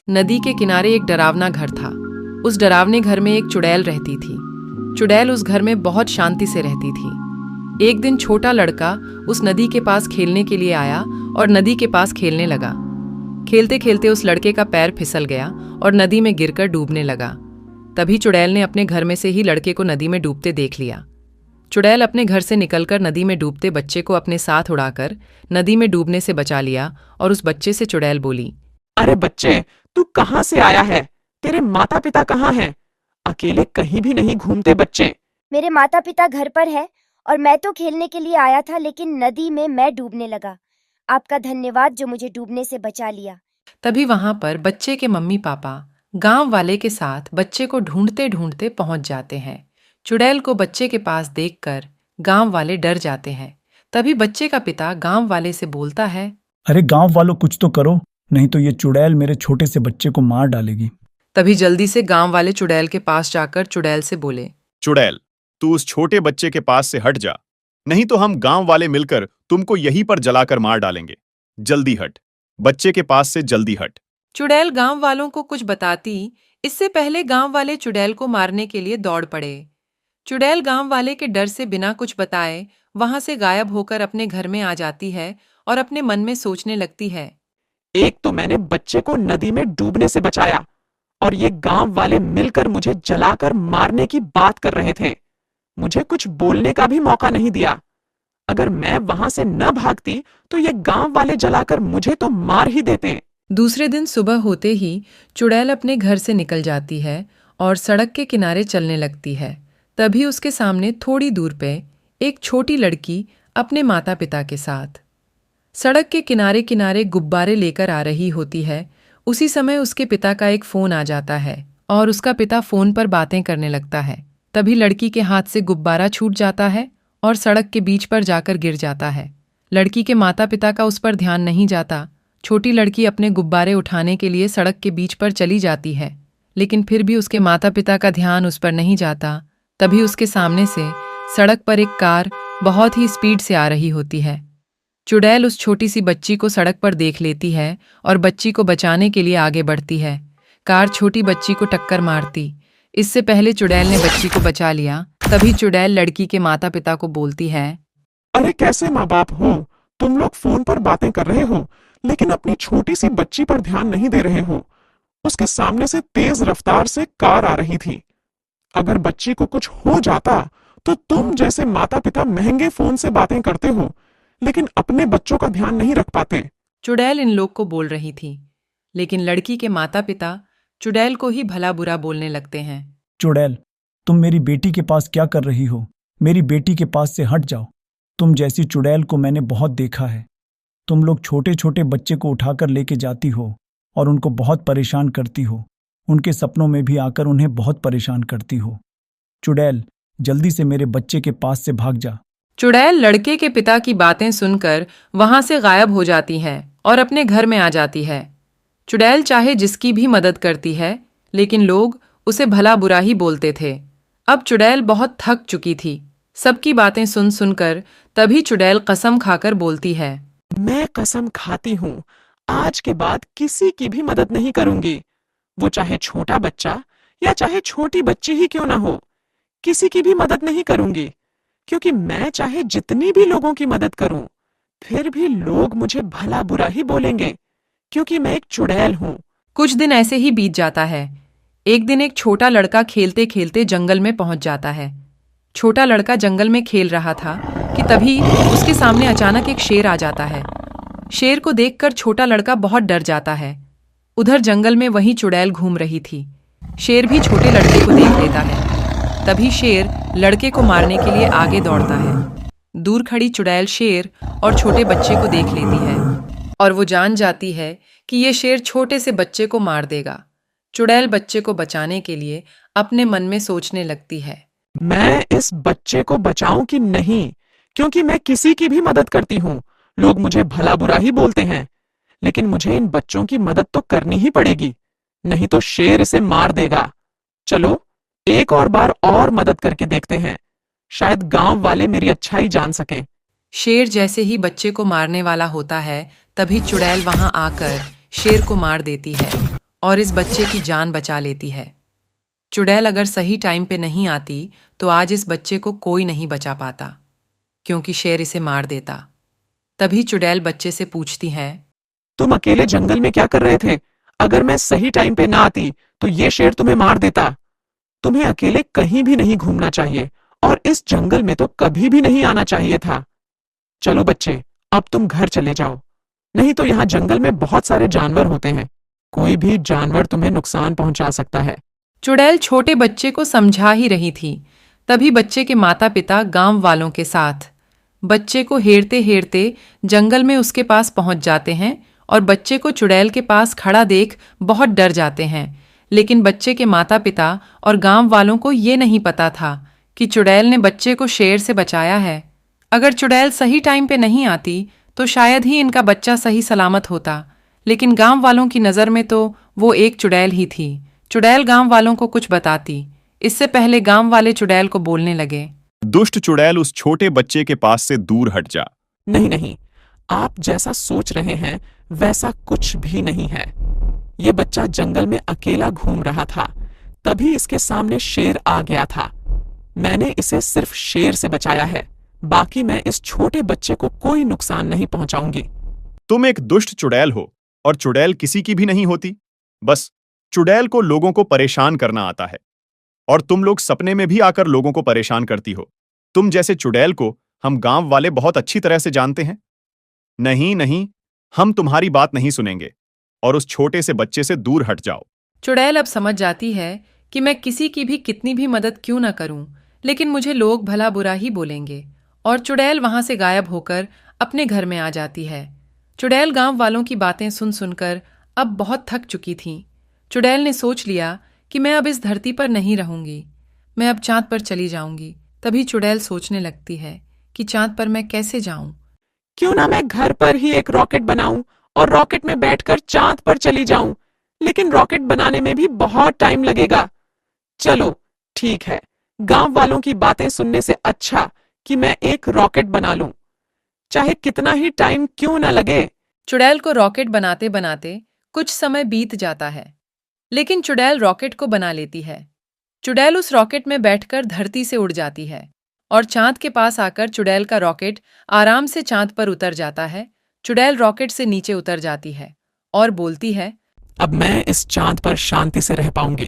नदी के किनारे एक डरावना घर था। उस डरावने घर में एक चुड़ैल रहती थी। चुड़ैल उस घर में बहुत शांति से रहती थी। एक दिन छोटा लड़का उस नदी के पास खेलने के लिए आया और नदी के पास खेलने लगा। खेलते खेलते उस लड़के का पैर फिसल गया और नदी में गिरकर डूबने लगा। तभी चुड़ैल ने अपने घर में से ही लड़के को नदी में डूबते देख लिया। चुड़ैल अपने घर से निकलकर नदी में डूबते बच्चे को अपने साथ उड़ाकर नदी में डूबने से बचा लिया और उस बच्चे से चुड़ैल बोली, अरे बच्चे, तू कहाँ से आया है? तेरे माता पिता कहाँ हैं? अकेले कहीं भी नहीं घूमते बच्चे। मेरे माता पिता घर पर है और मैं तो खेलने के लिए आया था, लेकिन नदी में मैं डूबने लगा। आपका धन्यवाद जो मुझे डूबने से बचा लिया। तभी वहां पर बच्चे के मम्मी पापा गांव वाले के साथ बच्चे को ढूंढते ढूंढते पहुंच जाते हैं। चुड़ैल को बच्चे के पास देखकर गांव वाले डर जाते हैं। तभी बच्चे का पिता गांव वाले से बोलता है, अरे गांव वालों, कुछ तो करो, नहीं तो ये चुड़ैल मेरे छोटे से बच्चे को मार डालेगी। तभी जल्दी से गांव वाले चुड़ैल के पास जाकर चुड़ैल से बोले, चुड़ैल, तू उस छोटे बच्चे के पास से हट जा, नहीं तो हम गांव वाले मिलकर तुमको यहीं पर जलाकर मार डालेंगे। जल्दी हट, बच्चे के पास से जल्दी हट। चुड़ैल गांव वालों को कुछ बताती इससे पहले गांव वाले चुड़ैल को मारने के लिए दौड़ पड़े। चुड़ैल गांव वाले के डर से बिना कुछ बताए वहां से गायब होकर अपने घर में आ जाती है और अपने मन में सोचने लगती है, एक तो मैंने बच्चे को नदी में डूबने से बचाया और ये गांव वाले मिलकर मुझे जलाकर मारने की बात कर रहे थे। मुझे कुछ बोलने का भी मौका नहीं दिया। अगर मैं वहां से न भागती तो ये गांव वाले जलाकर मुझे तो मार ही देते। दूसरे दिन सुबह होते ही चुड़ैल अपने घर से निकल जाती है और सड़क के किनारे चलने लगती है। तभी उसके सामने थोड़ी दूर पे एक छोटी लड़की अपने माता पिता के साथ सड़क के किनारे किनारे गुब्बारे लेकर आ रही होती है। उसी समय उसके पिता का एक फोन आ जाता है और उसका पिता फोन पर बातें करने लगता है। तभी लड़की के हाथ से गुब्बारा छूट जाता है और सड़क के बीच पर जाकर गिर जाता है। लड़की के माता पिता का उस पर ध्यान नहीं जाता। छोटी लड़की अपने गुब्बारे उठाने के लिए सड़क के बीच पर चली जाती है, लेकिन फिर भी उसके माता पिता का ध्यान उस पर नहीं जाता। तभी उसके सामने से सड़क पर एक कार बहुत ही स्पीड से आ रही होती है। चुड़ैल उस छोटी सी बच्ची को सड़क पर देख लेती है और बच्ची को बचाने के लिए आगे बढ़ती है। कार छोटी बच्ची को टक्कर मारती। इससे पहले चुड़ैल ने बच्ची को बचा लिया। तभी चुड़ैल लड़की के माता पिता को बोलती है, अरे कैसे माँ बाप हो? तुम लोग फोन पर बातें कर रहे हो लेकिन अपनी छोटी सी बच्ची पर ध्यान नहीं दे रहे हो। उसके सामने से तेज रफ्तार से कार आ रही थी। अगर बच्ची को कुछ हो जाता तो तुम जैसे माता पिता महंगे फोन से बातें करते हो लेकिन अपने बच्चों का ध्यान नहीं रख पाते। चुड़ैल इन लोग को बोल रही थी, लेकिन लड़की के माता पिता चुड़ैल को ही भला बुरा बोलने लगते हैं। चुड़ैल, तुम मेरी बेटी के पास क्या कर रही हो? मेरी बेटी के पास से हट जाओ। तुम जैसी चुड़ैल को मैंने बहुत देखा है। तुम लोग छोटे छोटे बच्चे को उठाकर लेके जाती हो और उनको बहुत परेशान करती हो। उनके सपनों में भी आकर उन्हें बहुत परेशान करती हो। चुड़ैल, जल्दी से मेरे बच्चे के पास से भाग जा। चुड़ैल लड़के के पिता की बातें सुनकर वहां से गायब हो जाती है और अपने घर में आ जाती है। चुड़ैल चाहे जिसकी भी मदद करती है, लेकिन लोग उसे भला बुरा ही बोलते थे। अब चुड़ैल बहुत थक चुकी थी सबकी बातें सुन सुनकर। तभी चुड़ैल कसम खाकर बोलती है, मैं कसम खाती हूँ आज के बाद किसी की भी मदद नहीं करूंगी। वो चाहे छोटा बच्चा या चाहे छोटी बच्ची ही क्यों ना हो, किसी की भी मदद नहीं करूंगी। क्योंकि मैं चाहे जितनी भी लोगों की मदद करूं, फिर भी लोग मुझे भला बुरा ही बोलेंगे, क्योंकि मैं एक चुड़ैल हूं। कुछ दिन ऐसे ही बीत जाता है। एक दिन एक छोटा लड़का खेलते खेलते जंगल में पहुंच जाता है। छोटा लड़का जंगल में खेल रहा था कि तभी उसके सामने अचानक एक शेर आ जाता है। शेर को देखकर छोटा लड़का बहुत डर जाता है। उधर जंगल में वही चुड़ैल घूम रही थी। शेर भी छोटे लड़के को देख लेता है। तभी शेर लड़के को मारने के लिए आगे दौड़ता है। दूर खड़ी चुड़ैल शेर और छोटे बच्चे को देख लेती है और वो जान जाती है कि ये शेर छोटे से बच्चे को मार देगा। चुड़ैल बच्चे को बचाने के लिए अपने मन में सोचने लगती है, मैं इस बच्चे को बचाऊं कि नहीं, क्योंकि मैं किसी की भी मदद करती हूँ लोग मुझे भला बुरा ही बोलते हैं, लेकिन मुझे इन बच्चों की मदद तो करनी ही पड़ेगी, नहीं तो शेर इसे मार देगा। चलो एक और बार और मदद करके देखते हैं, शायद गांव वाले मेरी अच्छाई जान सकें। शेर जैसे ही बच्चे को मारने वाला होता है तभी चुड़ैल वहां आकर शेर को मार देती है और इस बच्चे की जान बचा लेती है। चुड़ैल अगर सही टाइम पे नहीं आती तो आज इस बच्चे को कोई नहीं बचा पाता, क्योंकि शेर इसे मार देता। तभी चुड़ैल बच्चे से पूछती है, तुम अकेले जंगल में क्या कर रहे थे? अगर मैं सही टाइम पे ना आती तो ये शेर तुम्हें मार देता। तुम्हें अकेले कहीं भी नहीं घूमना चाहिए और इस जंगल में तो कभी भी नहीं आना चाहिए था। चलो बच्चे, अब तुम घर चले जाओ, नहीं तो यहाँ जंगल में बहुत सारे जानवर होते हैं। कोई भी जानवर तुम्हें नुकसान पहुंचा सकता है। चुड़ैल छोटे बच्चे को समझा ही रही थी। तभी बच्चे के माता पिता गांव वालों के साथ बच्चे को हेरते हेरते जंगल में उसके पास पहुंच जाते हैं और बच्चे को चुड़ैल के पास खड़ा देख बहुत डर जाते हैं। लेकिन बच्चे के माता पिता और गांव वालों को ये नहीं पता था कि चुड़ैल ने बच्चे को शेर से बचाया है। अगर चुड़ैल सही टाइम पे नहीं आती तो शायद ही इनका बच्चा सही सलामत होता। लेकिन गांव वालों की नज़र में तो वो एक चुड़ैल ही थी। चुड़ैल गांव वालों को कुछ बताती इससे पहले गांव वाले चुड़ैल को बोलने लगे, दुष्ट चुड़ैल, उस छोटे बच्चे के पास से दूर हट जा। नहीं नहीं, आप जैसा सोच रहे हैं वैसा कुछ भी नहीं है। ये बच्चा जंगल में अकेला घूम रहा था, तभी इसके सामने शेर आ गया था। मैंने इसे सिर्फ शेर से बचाया है, बाकी मैं इस छोटे बच्चे को कोई नुकसान नहीं पहुंचाऊंगी। तुम एक दुष्ट चुड़ैल हो और चुड़ैल किसी की भी नहीं होती। बस चुड़ैल को लोगों को परेशान करना आता है और तुम लोग सपने में भी आकर लोगों को परेशान करती हो। तुम जैसे चुड़ैल को हम गांव वाले बहुत अच्छी तरह से जानते हैं। नहीं नहीं, हम तुम्हारी बात नहीं सुनेंगे और उस छोटे से बच्चे से दूर हट जाओ। चुड़ैल अब समझ जाती है कि मैं किसी की भी कितनी भी मदद क्यों ना करूं, लेकिन मुझे लोग भला बुरा ही बोलेंगे। और चुड़ैल वहां से गायब होकर अपने घर में आ जाती है। चुड़ैल गांव वालों की बातें सुन सुनकर अब बहुत थक चुकी थी। चुड़ैल ने सोच लिया कि मैं अब इस धरती पर नहीं रहूंगी, मैं अब चांद पर चली जाऊंगी। तभी चुड़ैल सोचने लगती है कि चांद पर मैं कैसे जाऊं। क्यों ना मैं घर पर ही एक रॉकेट बनाऊं और रॉकेट में बैठकर चांद पर चली जाऊं, लेकिन रॉकेट बनाने में भी बहुत टाइम लगेगा। चलो ठीक है, गांव वालों की बातें सुनने से अच्छा कि मैं एक रॉकेट बना लूं, चाहे कितना ही टाइम क्यों ना लगे। चुड़ैल को रॉकेट बनाते बनाते कुछ समय बीत जाता है, लेकिन चुड़ैल रॉकेट को बना लेती है। चुड़ैल उस रॉकेट में बैठकर धरती से उड़ जाती है और चांद के पास आकर चुड़ैल का रॉकेट आराम से चांद पर उतर जाता है। चुड़ैल रॉकेट से नीचे उतर जाती है और बोलती है, अब मैं इस चांद पर शांति से रह पाऊंगी।